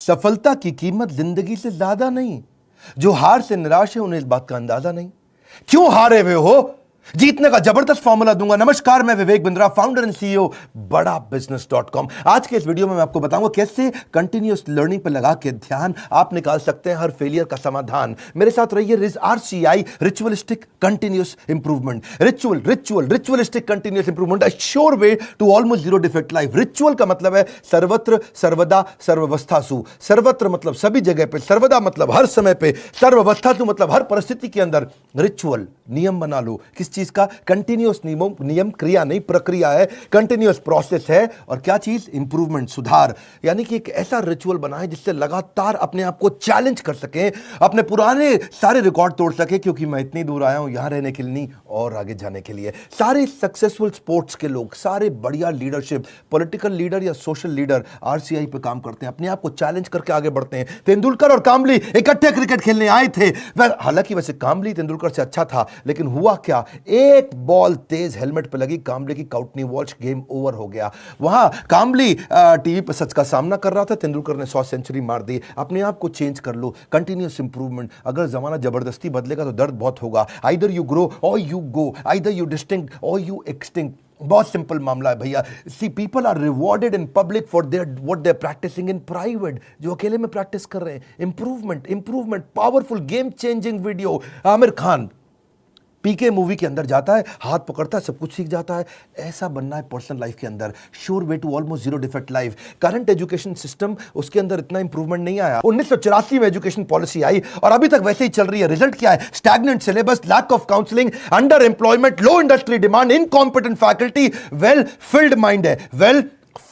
सफलता की कीमत जिंदगी से ज्यादा नहीं। जो हार से निराश है उन्हें इस बात का अंदाजा नहीं। क्यों हारे हुए हो? जीतने का जबरदस्त फॉर्मूला दूंगा। नमस्कार, मैं Vivek Bindra, founder and CEO बड़ा बिजनेस.com। आज के इस वीडियो में मैं आपको बताऊंगा कैसे कंटिन्यूअस लर्निंग पर लगा के ध्यान आप निकाल सकते हैं हर फेलियर का समाधान। मेरे साथ रहिए। RCI, ritualistic continuous improvement. Ritualistic continuous improvement, a sure way to almost zero defect life. Ritual का मतलब है सर्वत्र, सर्वदा, सर्वावस्थासु। सर्वत्र मतलब सभी जगह पे, सर्वदा मतलब हर समय पे, सर्वावस्थासु मतलब हर परिस्थिति के अंदर। रिचुअल नियम बना लो। किस चीज का? कंटिन्यूअस नियम, क्रिया नहीं प्रक्रिया है, कंटिन्यूअस प्रोसेस है। और क्या चीज? इंप्रूवमेंट, सुधार। यानी कि एक ऐसा रिचुअल बनाए जिससे लगातार अपने आप को चैलेंज कर सके, अपने पुराने सारे रिकॉर्ड तोड़ सके। क्योंकि मैं इतनी दूर आया हूं यहां रहने के लिए नहीं, और आगे जाने के लिए। सारे सक्सेसफुल स्पोर्ट्स के लोग, सारे बढ़िया लीडरशिप, पॉलिटिकल लीडर या सोशल लीडर RCI पे काम करते हैं, अपने आप को चैलेंज करके आगे बढ़ते हैं। तेंदुलकर और कामली इकट्ठे क्रिकेट खेलने आए थे। हालांकि वैसे कामली तेंदुलकर से अच्छा था, लेकिन हुआ क्या? एक बॉल तेज हेलमेट पे लगी, कामले की काउटनी वॉच, गेम ओवर हो गया। वहां कामली टीवी पर सच का सामना कर रहा था, तेंदुलकर ने 100 सेंचुरी मार दी। अपने आप को चेंज कर लो, कंटिन्यूअस इंप्रूवमेंट। अगर जमाना जबरदस्ती बदलेगा तो दर्द बहुत होगा। Either you grow or you go, either you distinct or you extinct. बहुत सिंपल मामला है भैया। See people are rewarded in public for their what they are practicing in private. जो अकेले में प्रैक्टिस कर रहे हैं, improvement, powerful game changing video. Aamir Khan PK movie के अंदर जाता है, हाथ पकड़ता है, सब कुछ सीख जाता है। ऐसा बनना है पर्सनल लाइफ के अंदर। Sure way to almost zero defect life. Current education system, उसके अंदर इतना इंप्रूवमेंट नहीं आया। 1984 में एजुकेशन पॉलिसी आई और अभी तक वैसे ही चल रही है। रिजल्ट क्या है? Stagnant syllabus, lack of counselling, under employment, low industry demand, incompetent faculty. Well filled mind है, वेल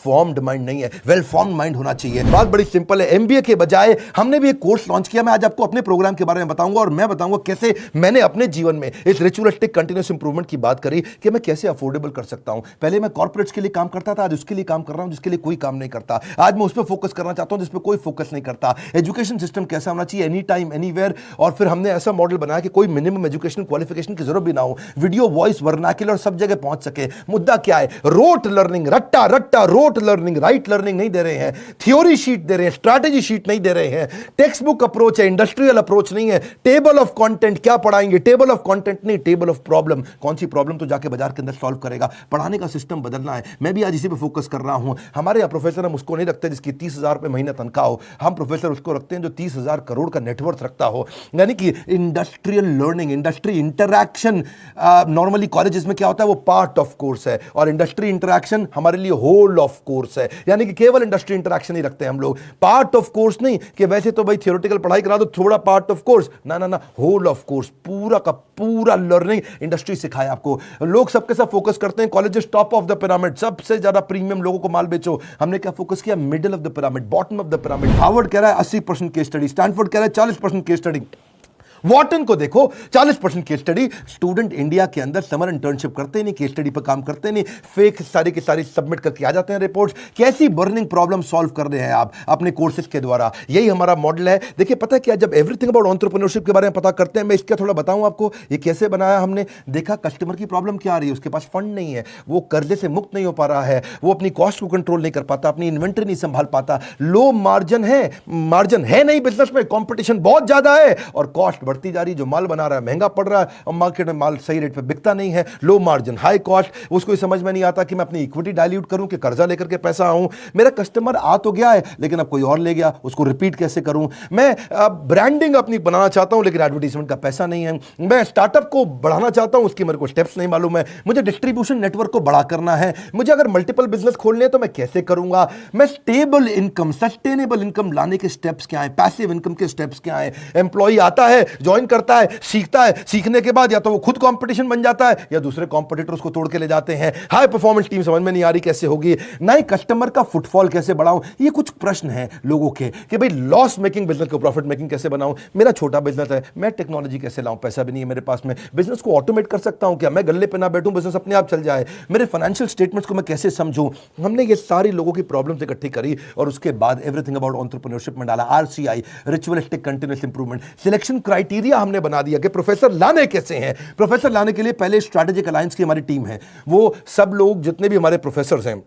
फॉर्म्ड माइंड नहीं है, वेल फॉर्म्ड माइंड होना चाहिए। बात बड़ी सिंपल है। MBA के बजाय हमने भी एक कोर्स लॉन्च किया। मैं आज आपको अपने प्रोग्राम के बारे में बताऊंगा और मैं बताऊंगा कैसे मैंने अपने जीवन में इस रिचुअलिस्टिक कंटिन्यूअस इंप्रूवमेंट की बात करी कि मैं कैसे अफोर्डेबल कर सकता हूं। पहले मैं कॉर्पोरेट्स के लिए काम करता था, आज उसके लिए काम कर रहा हूं जिसके लिए कोई काम नहीं करता। आज मैं उस पर फोकस करना चाहता हूं जिस पर कोई फोकस नहीं करता। एजुकेशन सिस्टम कैसा होना चाहिए? Any time anywhere. और फिर हमने ऐसा मॉडल बनाया कि कोई मिनिमम एजुकेशन क्वालिफिकेशन की जरूरत भी ना हो। वीडियो, वॉइस, वर्नाक्युलर सब जगह पहुंच सके। मुद्दा क्या है? रोट लर्निंग, रट्टा रोट लर्निंग, राइट लर्निंग नहीं दे रहे हैं। थ्योरी शीट दे रहे हैं, स्ट्रैटेजी शीट नहीं दे रहे हैं। टेक्स्ट बुक अप्रोच है, इंडस्ट्रियल अप्रोच नहीं है। टेबल ऑफ कंटेंट क्या पढ़ाएंगे? टेबल ऑफ कंटेंट नहीं, टेबल ऑफ प्रॉब्लम। कौन सी प्रॉब्लम तो जाके बाजार के अंदर सॉल्व करेगा। पढ़ाने का सिस्टम बदलना है। मैं भी आज इसी पे फोकस कर रहा हूं। हमारे यहाँ प्रोफेसर हम उसको नहीं रखते जिसकी 30,000 रुपए महीना तनख्वाह हो। हम प्रोफेसर उसको रखते हैं जो 30,000 करोड़ का नेटवर्थ रखता हो। यानी कि industrial learning, industry interaction. Normally colleges में क्या होता है? वो पार्ट ऑफ कोर्स है, और इंडस्ट्री इंटरैक्शन हमारे लिए होल ऑफ कोर्स है। यानी कि केवल इंडस्ट्री इंटरैक्शन ही रखते हैं हम लोग, पार्ट ऑफ कोर्स नहीं कि वैसे तो भाई थियोरेटिकल पढ़ाई करा दो, थोड़ा पार्ट ऑफ कोर्स। ना, होल ऑफ कोर्स, पूरा का पूरा लर्निंग इंडस्ट्री सिखाए आपको। लोग सबके सब फोकस करते हैं colleges top of the pyramid, सबसे ज्यादा प्रीमियम लोगों को माल बेचो। हमने क्या फोकस किया? Middle of the pyramid, bottom of the pyramid. Harvard कह रहा है 80% केस स्टडी, स्टैनफोर्ड कह रहा है 40% केस स्टडी। वॉटन को देखो 40% केस स्टडी। स्टूडेंट इंडिया के अंदर समर इंटर्नशिप करते नहीं, केस स्टडी पर काम करते नहीं, फेक सारी की सारी सबमिट करके आ जाते हैं रिपोर्ट्स। कैसी बर्निंग प्रॉब्लम सॉल्व कर रहे हैं आप अपने कोर्सेज के द्वारा? यही हमारा मॉडल है। देखिए पता है क्या, जब एवरीथिंग अबाउट एंटरप्रेन्योरशिप के बारे में पता करते हैं, मैं इसका थोड़ा बताऊं आपको ये कैसे बनाया हमने। देखा कस्टमर की प्रॉब्लम क्या आ रही है, उसके पास फंड नहीं है, वो कर्जे से मुक्त नहीं हो पा रहा है, वो अपनी कॉस्ट को कंट्रोल नहीं कर पाता, अपनी इन्वेंटरी नहीं संभाल पाता, लो मार्जिन है नहीं बिजनेस में, कॉम्पिटिशन बहुत ज्यादा है और कॉस्ट बढ़ती जा रही। जो माल बना रहा है महंगा पड़ रहा है और मार्केट में माल सही रेट पे बिकता नहीं है। Low margin, high cost. उसको समझ में नहीं आता कि मैं अपनी इक्विटी डाइल्यूट करूं कि कर्जा लेकर के पैसा आऊं। मेरा कस्टमर आ तो गया है लेकिन अब कोई और ले गया, उसको रिपीट कैसे करूं। मैं ब्रांडिंग अपनी बनाना चाहता हूं लेकिन एडवर्टाइजमेंट का पैसा नहीं है। मैं स्टार्टअप को बढ़ाना चाहता हूं, उसकी मेरे को स्टेप्स नहीं मालूम है। मुझे डिस्ट्रीब्यूशन नेटवर्क को बड़ा करना है। मुझे अगर मल्टीपल बिजनेस खोलने हैं तो मैं कैसे करूंगा। मैं स्टेबल इनकम, सस्टेनेबल इनकम लाने के स्टेप्स क्या है, पैसिव इनकम के स्टेप्स क्या है। एम्प्लॉय आता है, ज्वाइन करता है, सीखता है, सीखने के बाद या तो वो खुद कंपटीशन बन जाता है या दूसरे कंपटीटर उसको तोड़ के ले जाते हैं। हाई परफॉर्मेंस टीम समझ में नहीं आ रही कैसे होगी। नए कस्टमर का फुटफॉल कैसे बढ़ाऊं। ये कुछ प्रश्न हैं लोगों के कि भाई लॉस मेकिंग बिजनेस को प्रॉफिट मेकिंग कैसे बनाऊं। मेरा छोटा बिजनेस है, मैं टेक्नोलॉजी कैसे लाऊं, पैसा भी नहीं है मेरे पास में। बिजनेस को ऑटोमेट कर सकता हूं क्या? मैं गल्ले पे ना बैठूं, बिजनेस अपने आप चल जाए। मेरे फाइनेंशियल स्टेटमेंट्स को मैं कैसे समझूं। हमने ये सारी लोगों की प्रॉब्लम्स इकट्ठी करी और उसके बाद एवरीथिंग अबाउट एंटरप्रेन्योरशिप में डाला। RCI, ritualistic continuous improvement. Selection criteria हमने बना दिया कि प्रोफेसर लाने कैसे हैं। प्रोफेसर लाने के लिए पहले स्ट्रैटेजिक अलायंस की हमारी टीम है। वो सब लोग जितने भी हमारे प्रोफेसर हैं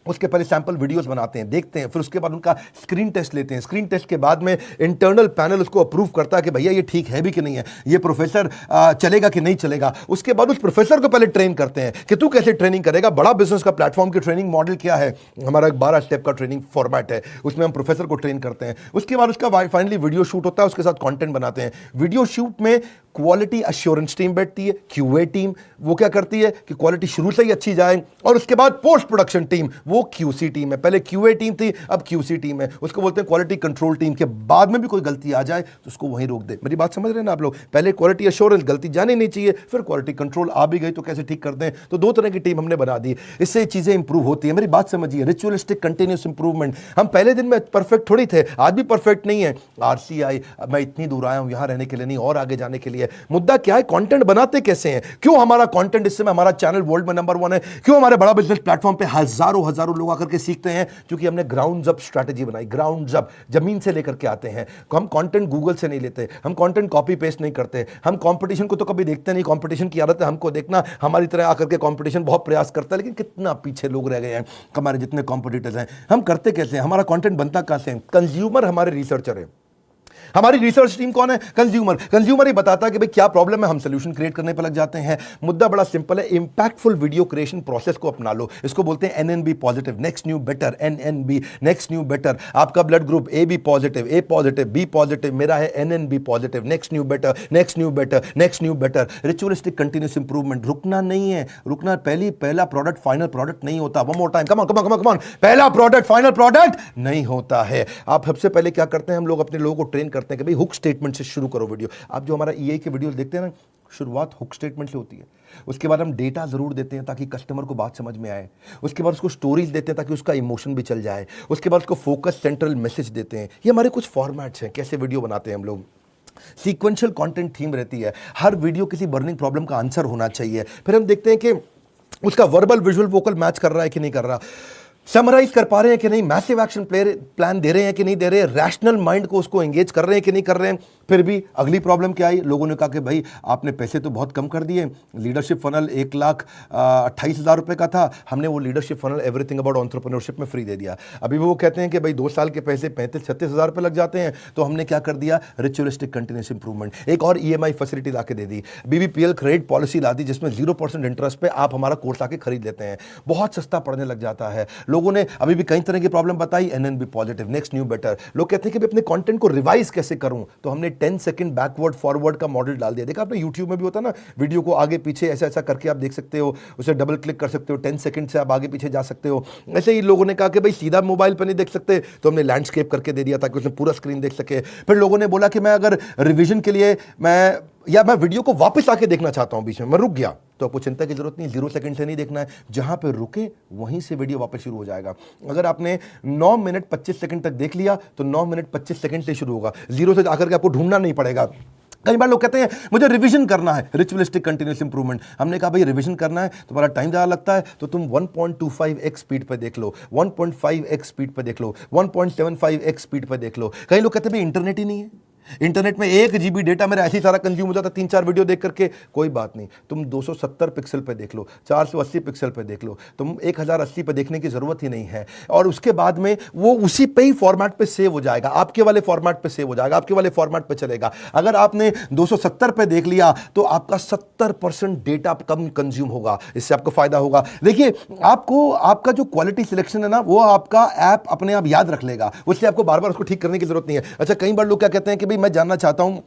उसके पहले सैंपल वीडियोस बनाते हैं, देखते हैं, फिर उसके बाद उनका स्क्रीन टेस्ट लेते हैं। स्क्रीन टेस्ट के बाद में इंटरनल पैनल उसको अप्रूव करता है कि भैया ये ठीक है भी कि नहीं है, ये प्रोफेसर चलेगा कि नहीं चलेगा। उसके बाद उस प्रोफेसर को पहले ट्रेन करते हैं कि तू कैसे ट्रेनिंग करेगा। बड़ा बिजनेस का प्लेटफॉर्म की ट्रेनिंग मॉडल क्या है, हमारा एक 12 स्टेप का ट्रेनिंग फॉर्मेट है, उसमें हम प्रोफेसर को ट्रेन करते हैं। उसके बाद उसका फाइनली वीडियो शूट होता है, उसके साथ कंटेंट बनाते हैं। वीडियो शूट में क्वालिटी अश्योरेंस टीम बैठती है, क्यूए टीम, वो क्या करती है कि क्वालिटी शुरू से ही अच्छी जाए। और उसके बाद पोस्ट प्रोडक्शन टीम, वो क्यूसी टीम है। पहले क्यूए टीम थी, अब क्यूसी टीम है। उसको बोलते हैं क्वालिटी कंट्रोल टीम। के बाद में भी कोई गलती आ जाए तो उसको वहीं रोक दे। मेरी बात समझ रहे हैं ना आप लोग? पहले क्वालिटी अश्योरेंस, गलती जानी नहीं चाहिए, फिर क्वालिटी कंट्रोल आ भी गई तो कैसे ठीक करते हैं। तो 2 तरह की टीम हमने बना दी, इससे चीजें इंप्रूव होती है। मेरी बात समझिए, रिचुअलिस्टिक कंटिन्यूस इंप्रूवमेंट। हम पहले दिन में परफेक्ट थोड़ी थे, आज भी परफेक्ट नहीं है। आरसीआई, मैं इतनी दूर आया हूं यहां रहने के लिए नहीं, और आगे जाने के लिए। मुद्दा क्या है, कंटेंट बनाते कैसे हैं। क्यों हमारा कंटेंट, इस समय हमारा चैनल वर्ल्ड में नंबर 1 है। क्यों हमारे बड़ा बिजनेस प्लेटफॉर्म पे हजारों लोग आकर के सीखते हैं, क्योंकि हमने ग्राउंड अप स्ट्रेटजी बनाई। ग्राउंड अप, जमीन से लेकर के आते हैं। हम कंटेंट गूगल से नहीं लेते, हम कंटेंट कॉपी पेस्ट नहीं करते, हम कंपटीशन को तो कभी देखते नहीं। कंपटीशन की आदत है हमको देखना, हमारी तरह आकर के कंपटीशन बहुत प्रयास करता है, लेकिन कितना पीछे लोग रह गए हैं हमारे जितने कॉम्पिटिटर्स हैं। हम करते कैसे हैं, हमारा कंटेंट बनता कैसे है। कंज्यूमर हमारे रिसर्चर है। हमारी रिसर्च टीम कौन है? कंज्यूमर। कंज्यूमर ही बताता है कि भाई क्या प्रॉब्लम है, हम सोल्यूशन क्रिएट करने पर लग जाते हैं। मुद्दा बड़ा सिंपल है, इंपैक्टफुल वीडियो क्रिएशन प्रोसेस को अपना लो। इसको बोलते हैं NNB positive, next new better. NNB, next new better. आपका blood group A B positive, A positive, B positive, मेरा है NNB positive. Next new better, next new better, next new better. Ritualistic continuous improvement, रुकना नहीं है। रुकना, पहला product final product नहीं होता। One more time, come on come on come on come on, पहला प्रोडक्ट फाइनल प्रोडक्ट नहीं होता है। आप सबसे पहले क्या करते हैं, हम लोग अपने लोगों को ट्रेन करते हैं कि भाई हुक स्टेटमेंट से शुरू करो वीडियो। आप जो हमारा ईआई के वीडियो देखते हैं ना, शुरुआत हुक स्टेटमेंट से होती है। उसके बाद हम डेटा जरूर देते हैं ताकि कस्टमर को बात समझ में आए। उसके बाद उसको स्टोरीज देते हैं ताकि उसका इमोशन भी चल जाए। उसके बाद उसको फोकस सेंट्रल मैसेज देते हैं। ये हमारे कुछ फॉर्मेट्स हैं कैसे वीडियो बनाते हैं हम लोग। सीक्वेंशियल कंटेंट थीम रहती है, हर वीडियो किसी बर्निंग प्रॉब्लम का आंसर होना चाहिए। फिर हम देखते हैं कि उसका वर्बल विजुअल वोकल मैच कर रहा है कि नहीं कर रहा, समराइज कर पा रहे हैं कि नहीं, मैसिव एक्शन प्लान दे रहे हैं कि नहीं दे रहे, रैशनल माइंड को उसको एंगेज कर रहे हैं कि नहीं कर रहे हैं। फिर भी अगली प्रॉब्लम क्या आई, लोगों ने कहा कि भाई आपने पैसे तो बहुत कम कर दिए। लीडरशिप फनल 1,28,000 रुपए का था, हमने वो leadership funnel everything about entrepreneurship में फ्री दे दिया। अभी वो कहते हैं कि भाई 2 साल के पैसे 35-36,000 रुपए लग जाते हैं। तो हमने क्या कर दिया, रिचुअलिस्टिक कंटिन्यूस इंप्रूवमेंट, एक और ईएमआई फैसिलिटी ला के दे दी। बीबीपीएल क्रेडिट पॉलिसी ला दी, जिसमें 0% इंटरेस्ट पे आप हमारा कोर्स आके खरीद लेते हैं। बहुत सस्ता पड़ने लग जाता है। लोगों ने अभी भी कई तरह की प्रॉब्लम बताई, NNB positive, next new better. लोग कहते हैं कि अपने कंटेंट को रिवाइज कैसे करूं, तो हमने 10 सेकंड बैकवर्ड फॉरवर्ड का मॉडल डाल दिया। देखा आपने यूट्यूब में भी होता ना, वीडियो को आगे पीछे ऐसा ऐसा करके आप देख सकते हो, उसे डबल क्लिक कर सकते हो, 10 सेकंड से आप आगे पीछे जा सकते हो। ऐसे ही लोगों ने कहा कि भाई सीधा मोबाइल पर नहीं देख सकते, तो हमने लैंडस्केप करके दे दिया ताकि उसमें पूरा स्क्रीन देख सके। फिर लोगों ने बोला कि मैं अगर रिवीजन के लिए मैं वीडियो को वापस आके देखना चाहता हूं, बीच में मैं रुक गया, तो आपको चिंता की जरूरत नहीं, 0 सेकंड से नहीं देखना है, जहां पे रुके वहीं से वीडियो वापस शुरू हो जाएगा। अगर आपने 9 मिनट 25 सेकंड तक देख लिया तो 9 मिनट 25 सेकंड से शुरू होगा, 0 से आकर के आपको ढूंढना नहीं पड़ेगा। कई बार लोग कहते हैं मुझे रिवीजन करना है, रिचुअलिस्टिक कंटिन्यूस इंप्रूवमेंट। हमने कहा भाई रिवीजन करना है, तुम्हारा टाइम ज़्यादा लगता है तो तुम 1.25x स्पीड पे देख लो, 1.5x स्पीड पे देख लो, 1.75x स्पीड पे देख लो। कई लोग कहते हैं भाई इंटरनेट ही नहीं है, इंटरनेट में 1 GB डेटा मेरा ऐसे ही सारा कंज्यूम हो जाता, 3-4 वीडियो देख करके। कोई बात नहीं, तुम 270 पिक्सल पे देख लो, 480 पिक्सल पे देख लो, तुम 1080 पे देखने की जरूरत ही नहीं है। और उसके बाद में वो उसी पे ही फॉर्मेट पे सेव हो जाएगा, आपके वाले फॉर्मेट पे सेव हो जाएगा, आपके वाले फॉर्मेट पे चलेगा। अगर आपने 270 पे देख लिया तो आपका 70% डेटा कम कंज्यूम होगा, इससे आपको फायदा होगा। देखिए आपको आपका जो क्वालिटी सिलेक्शन है ना, वो आपका ऐप अपने आप याद रख लेगा, उससे आपको बार बार उसको ठीक करने की जरूरत नहीं है। अच्छा, कई बार लोग क्या कहते हैं कि मैं जानना चाहता हूं,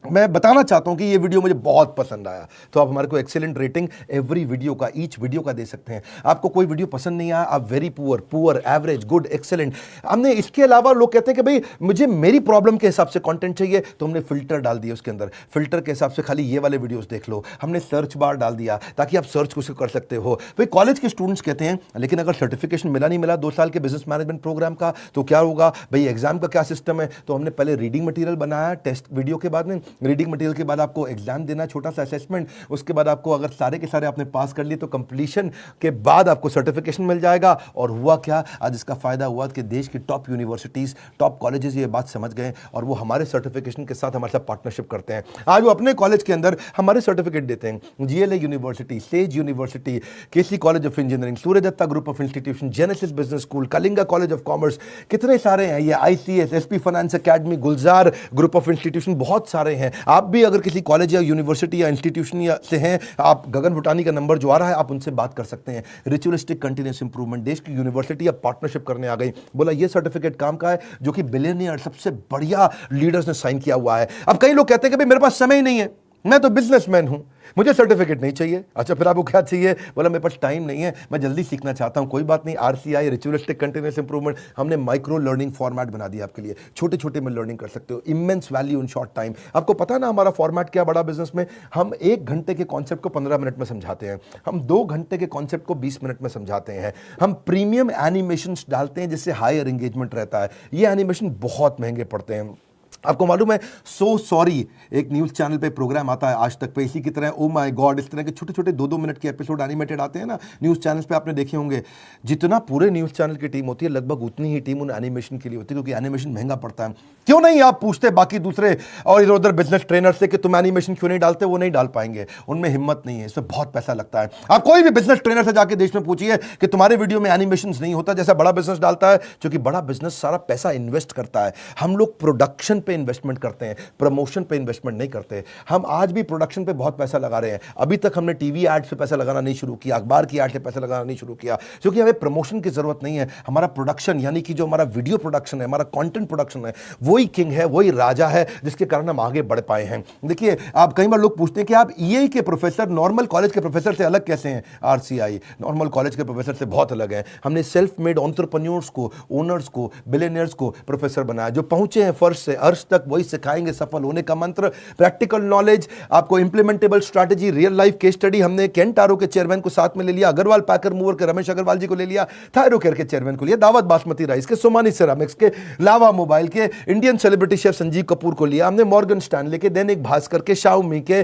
मैं बताना चाहता हूं कि ये वीडियो मुझे बहुत पसंद आया, तो आप हमारे को एक्सीलेंट रेटिंग एवरी वीडियो का, ईच वीडियो का दे सकते हैं। आपको कोई वीडियो पसंद नहीं आया, आप very poor, average, good, excellent. हमने इसके अलावा लोग कहते हैं कि भाई मुझे मेरी प्रॉब्लम के हिसाब से कंटेंट चाहिए, तो हमने फिल्टर डाल दिया उसके अंदर, फिल्टर के हिसाब से खाली ये वाले वीडियोस देख लो। हमने सर्च बार डाल दिया ताकि आप सर्च कुछ कर सकते हो। भाई कॉलेज के स्टूडेंट्स कहते हैं लेकिन अगर सर्टिफिकेशन मिला नहीं मिला 2 साल के बिजनेस मैनेजमेंट प्रोग्राम का, तो क्या होगा भाई, एग्जाम का क्या सिस्टम है। तो हमने पहले रीडिंग मटेरियल बनाया टेस्ट वीडियो के बाद में, रीडिंग मटेरियल के बाद आपको एग्जाम देना, छोटा सा असेसमेंट, उसके बाद आपको अगर सारे के सारे आपने पास कर लिए तो कंप्लीशन के बाद आपको सर्टिफिकेशन मिल जाएगा। और हुआ क्या, आज इसका फायदा हुआ कि देश की टॉप यूनिवर्सिटीज, टॉप कॉलेजेस ये बात समझ गए और वो हमारे सर्टिफिकेशन के साथ हमारे साथ पार्टनरशिप करते हैं। आज वो अपने कॉलेज के अंदर हमारे सर्टिफिकेट देते हैं। GLA university, Sage university, KC college of engineering, Surya Datta group of institution, Genesis business school, Kalinga college of commerce, कितने सारे हैं ये, ICS, SP finance academy, Gulzar group of institution, बहुत सारे हैं। आप भी अगर किसी कॉलेज या यूनिवर्सिटी या इंस्टीट्यूशन से हैं, आप गगन भुटानी का नंबर जो आ रहा है आप उनसे बात कर सकते हैं। रिचुअलिस्टिक कंटिन्यूअस इंप्रूवमेंट, देश की यूनिवर्सिटी अब पार्टनरशिप करने आ गई। बोला ये सर्टिफिकेट काम का है जो कि बिलियनियर सबसे बढ़िया लीडर्स ने साइन किया हुआ है। अब कई लोग कहते हैं कि भाई मेरे पास समय ही नहीं है, मैं तो बिजनेसमैन हूं, मुझे सर्टिफिकेट नहीं चाहिए। अच्छा फिर आपको क्या चाहिए? बोला मेरे पास टाइम नहीं है, मैं जल्दी सीखना चाहता हूं। कोई बात नहीं, आरसीआई, रिचुअलिस्टिक कंटिन्यूअस इंप्रूवमेंट, हमने माइक्रो लर्निंग फॉर्मेट बना दिया आपके लिए। छोटे छोटे में लर्निंग कर सकते हो, immense value in short time. आपको पता ना हमारा फॉर्मेट क्या बड़ा बिजनेस में, हम 1 घंटे के कॉन्सेप्ट को 15 मिनट में समझाते हैं, हम 2 घंटे के कॉन्सेप्ट को 20 मिनट में समझाते हैं, हम प्रीमियम एनिमेशन डालते हैं जिससे हायर एंगेजमेंट रहता है। ये एनिमेशन बहुत महंगे पड़ते हैं। आपको मालूम है, सो सॉरी एक न्यूज़ चैनल पे प्रोग्राम आता है आज तक पे, इसी की तरह ओ माय गॉड, इस तरह के छोटे छोटे 2-2 मिनट के एपिसोड एनिमेटेड आते हैं ना न्यूज़ चैनल्स पे, आपने देखे होंगे। जितना पूरे न्यूज़ चैनल की टीम होती है लगभग उतनी ही टीम उन एनिमेशन के लिए होती है, क्योंकि एनिमेशन महंगा पड़ता है। क्यों नहीं आप पूछते बाकी दूसरे और इधर उधर बिजनेस ट्रेनर से कि तुम एनिमेशन क्यों नहीं डालते? वो नहीं डाल पाएंगे, उनमें हिम्मत नहीं है, इसमें बहुत पैसा लगता है। आप कोई भी बिजनेस ट्रेनर से जाके देश में पूछिए कि तुम्हारे वीडियो में एनिमेशन नहीं होता जैसा बड़ा बिजनेस डालता है, क्योंकि बड़ा बिजनेस सारा पैसा इन्वेस्ट करता है। हम लोग प्रोडक्शन पे इन्वेस्टमेंट करते हैं, प्रमोशन पे इन्वेस्टमेंट नहीं करते। हम आज भी प्रोडक्शन पे बहुत पैसा लगा रहे हैं। अभी तक हमने टीवी एड से पैसा लगाना नहीं शुरू किया, अखबार की एड से पैसा लगाना नहीं शुरू किया, क्योंकि हमें प्रमोशन की जरूरत नहीं है। हमारा प्रोडक्शन यानी कि जो हमारा वीडियो प्रोडक्शन है, हमारा कंटेंट प्रोडक्शन है, वही किंग है, वही राजा है, जिसके कारण हम आगे बढ़ पाए हैं। देखिए, आप कई बार लोग पूछते हैं कि आप ईए के प्रोफेसर नॉर्मल कॉलेज के प्रोफेसर से अलग कैसे हैं? आरसीआई नॉर्मल कॉलेज के प्रोफेसर से बहुत अलग है। हमने सेल्फ मेड एंटरप्रेन्योर्स को, ओनर्स को, बिलियनियर्स को प्रोफेसर बनाया, जो पहुंचे हैं फर्श से अर्श तक, वही सिखाएंगे सफल होने का मंत्र। प्रैक्टिकल नॉलेज, आपको implementable strategy, real life case study. हमने केंटारो के चेयरमैन को साथ में ले लिया, अग्रवाल पैकर मूवर के रमेश अग्रवाल जी को ले लिया, थायरोकेयर के चेयरमैन को लिया, दावत बासमती राइस के, सोमानी सिरामिक्स के, लावा मोबाइल के, Indian celebrity chef Sanjeev Kapoor को लिया हमने, मॉर्गन स्टैनले के, दैनिक भास्कर के, शाओमी के,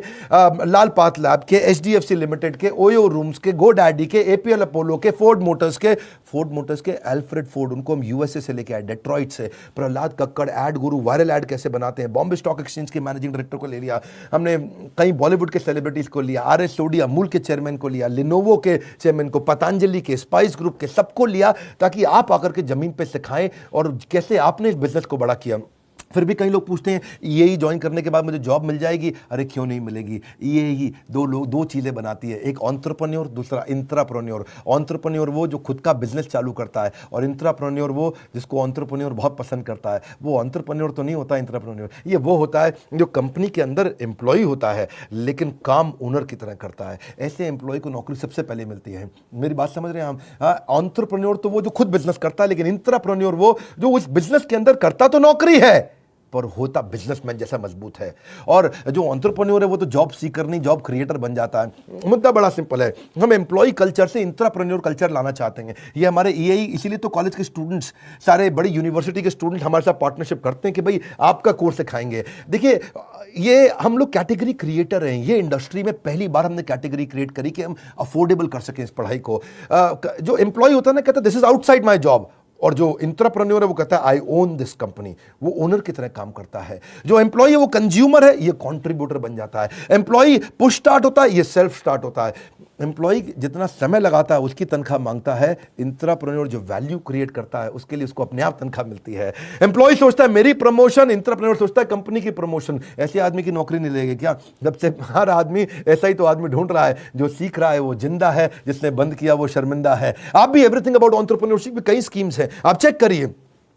लाल पात लैब के, एचडीएफसी लिमिटेड के, ओयो रूम्स के, गो डैडी के, एपीएल अपोलो के, फोर्ड मोटर्स के एल्फ्रेड फोर्ड, उनको हम यूएसए से लेके आए, डेट्रॉइट से। प्रहलाद कक्कड़, एड गुरु, वायरल एड कैसे बनाते हैं, बॉम्बे स्टॉक एक्सचेंज के मैनेजिंग डायरेक्टर को ले लिया हमने, कई बॉलीवुड के सेलिब्रिटीज को लिया, आरएस सोडी अमूल के चेयरमैन को लिया, लिनोवो के चेयरमैन को, पतंजलि के, स्पाइस ग्रुप के, सबको लिया ताकि आप आकर के जमीन पे सिखाएं और कैसे आपने इस बिजनेस को बड़ा किया। फिर भी कई लोग पूछते हैं ईएई ज्वाइन करने के बाद मुझे जॉब मिल जाएगी? अरे क्यों नहीं मिलेगी। ईएई दो चीज़ें बनाती है, एक एंटरप्रेन्योर, दूसरा इंट्राप्रेन्योर। एंटरप्रेन्योर वो जो खुद का बिजनेस चालू करता है, और इंट्राप्रेन्योर वो जिसको एंटरप्रेन्योर बहुत पसंद करता है। वो एंटरप्रेन्योर तो नहीं होता इंट्राप्रेन्योर, ये वो होता है जो कंपनी के अंदर एम्प्लॉय होता है लेकिन काम ओनर की तरह करता है। ऐसे एम्प्लॉय को नौकरी सबसे पहले मिलती है। मेरी बात समझ रहे हैं हम? एंटरप्रेन्योर तो वो जो खुद बिजनेस करता है, लेकिन इंट्राप्रेन्योर वो जो उस बिजनेस के अंदर करता तो नौकरी है पर होता बिजनेसमैन जैसा मजबूत है। और जो एंटरप्रेन्योर है वो तो जॉब सीकर नहीं, जॉब क्रिएटर बन जाता है। मुद्दा बड़ा सिंपल है, हम एम्प्लॉय कल्चर से इंट्राप्रेन्योर कल्चर लाना चाहते हैं। ये हमारे ईएई, इसीलिए तो कॉलेज के स्टूडेंट्स, सारे बड़ी यूनिवर्सिटी के स्टूडेंट हमारे साथ पार्टनरशिप करते हैं कि भाई आपका कोर्स सिखाएंगे। देखिए, ये हम लोग कैटेगरी क्रिएटर हैं। ये इंडस्ट्री में पहली बार हमने कैटेगरी क्रिएट करी कि हम अफोर्डेबल कर सकें इस पढ़ाई को। जो एम्प्लॉय होता है ना, कहता है this is outside my job, और जो इंट्राप्रेन्योर है वो कहता है आई ओन दिस कंपनी, वो ओनर की तरह काम करता है। जो एम्प्लॉय है वो कंज्यूमर है, ये कंट्रीब्यूटर बन जाता है। एम्प्लॉय पुश स्टार्ट होता है, ये सेल्फ स्टार्ट होता है। एम्प्लॉय जितना समय लगाता है उसकी तनख्वाह मांगता है, इंट्राप्रेन्योर जो वैल्यू क्रिएट करता है उसके लिए उसको अपने आप तनख्वाह मिलती है। एम्प्लॉय सोचता है मेरी प्रमोशन, इंट्राप्रेन्योर सोचता है कंपनी की प्रमोशन। ऐसे आदमी की नौकरी नहीं लगेगी क्या? जब से हर आदमी ऐसा ही तो आदमी ढूंढ रहा है, जो सीख रहा है वो जिंदा है, जिसने बंद किया वो शर्मिंदा है। आप भी एवरीथिंग अबाउट एंटरप्रेन्योरशिप में कई स्कीम्स हैं, आप चेक करिए।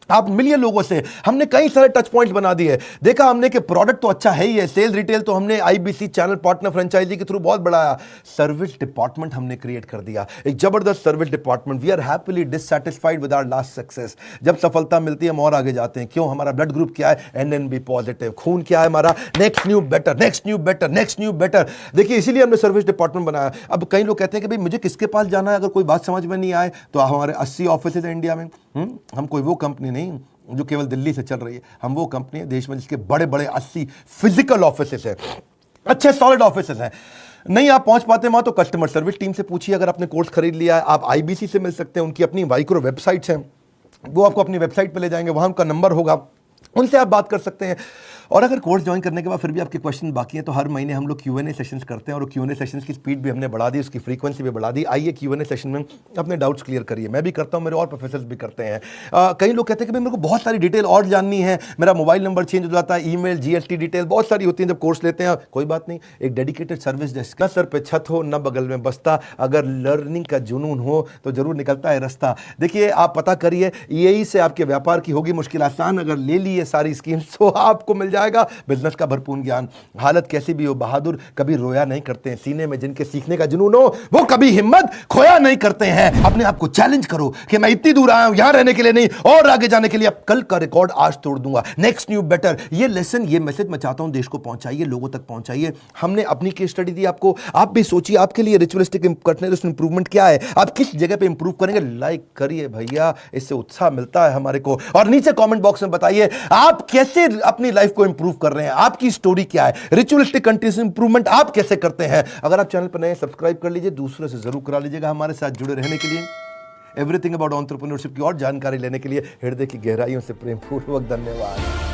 आप मिलिए लोगों से, हमने कई सारे टच पॉइंट्स बना दिए। देखा हमने कि प्रोडक्ट तो अच्छा है ही है, सेल रिटेल तो हमने आईबीसी चैनल पार्टनर फ्रेंचाइजी के थ्रू बहुत बढ़ाया। सर्विस डिपार्टमेंट हमने क्रिएट कर दिया, एक जबरदस्त service department. We are happily dissatisfied with our last success. जब सफलता मिलती है हम और आगे जाते हैं। क्यों? हमारा ब्लड ग्रुप क्या है? NNB positive. खून क्या है हमारा? Next new better, next new better, next new better. देखिए, इसीलिए हमने सर्विस डिपार्टमेंट बनाया। अब कई लोग कहते हैं कि भाई मुझे किसके पास जाना है अगर कोई बात समझ में नहीं आए? तो हमारे 80 ऑफिस है इंडिया में। हम कोई वो कंपनी नहीं जो केवल दिल्ली से चल रही है। हम वो कंपनी है देश में जिसके बड़े बड़े 80 फिजिकल ऑफिसेस हैं, अच्छे सॉलिड ऑफिसेस हैं। नहीं आप पहुंच पाते वहां तो कस्टमर सर्विस टीम से पूछिए। अगर आपने कोर्स खरीद लिया है, आप आईबीसी से मिल सकते हैं, उनकी अपनी माइक्रो वेबसाइट्स हैं, वो आपको अपनी वेबसाइट पे ले जाएंगे, वहां उनका नंबर होगा, उनसे आप बात कर सकते हैं। और अगर कोर्स ज्वाइन करने के बाद फिर भी आपके क्वेश्चन बाकी हैं तो हर महीने हम लोग Q&A सेशंस करते हैं, और Q&A सेशंस की स्पीड भी हमने बढ़ा दी, उसकी फ्रीक्वेंसी भी बढ़ा दी। आइए Q&A सेशन में अपने डाउट्स क्लियर करिए। मैं भी करता हूं, मेरे और प्रोफेसर्स भी करते हैं। कई लोग कहते हैं कि भाई मेरे को बहुत सारी डिटेल और जाननी है, मेरा मोबाइल नंबर चेंज हो जाता है, ईमेल, GST डिटेल बहुत सारी होती है जब कोर्स लेते हैं। कोई बात नहीं, एक डेडिकेटेड सर्विस डेस्क, न सर पे छत हो न बगल में बस्ता, अगर लर्निंग का जुनून हो तो जरूर निकलता है रास्ता। देखिए आप पता करिए, यही से आपके व्यापार की होगी मुश्किल आसान। अगर ले ली है सारी स्कीम्स तो आपको मिल जाएगा बिजनेस का भरपूर ज्ञान। हालत कैसी भी हो, बहादुर कभी रोया नहीं करते हैं। सीने में जिनके सीखने का जुनून हो वो कभी हिम्मत खोया नहीं करते हैं। अपने आप को चैलेंज करो कि मैं इतनी दूर आया हूं यहां रहने के लिए नहीं, और आगे जाने के लिए। अब कल का रिकॉर्ड आज तोड़ दूंगा, नेक्स्ट न्यू बेटर। ये लेसन, ये मैसेज मैं चाहता हूं देश को पहुंचाइए, लोगों तक पहुंचाइए। हमने अपनी केस स्टडी दी आपको, आप भी सोचिए आपके लिए रिचुअलिस्टिक कंटिन्यूअस इंप्रूवमेंट क्या है, आप किस जगह पे इंप्रूव करेंगे। लाइक करिए भैया, इससे उत्साह मिलता है हमारे को। और नीचे कमेंट बॉक्स में बताइए आप कैसे अपनी लाइफ को इंप्रूव कर रहे हैं, आपकी स्टोरी क्या है, रिचुअलिस्टिक कंटिन्यूअस इंप्रूवमेंट आप कैसे करते हैं। अगर आप चैनल पर नए सब्सक्राइब कर लीजिए, दूसरों से जरूर करा लीजिएगा। हमारे साथ जुड़े रहने के लिए, एवरीथिंग अबाउट एंटरप्रेन्योरशिप की और जानकारी लेने के लिए हृदय की गहराइयों से प्रेम पूर्वक धन्यवाद।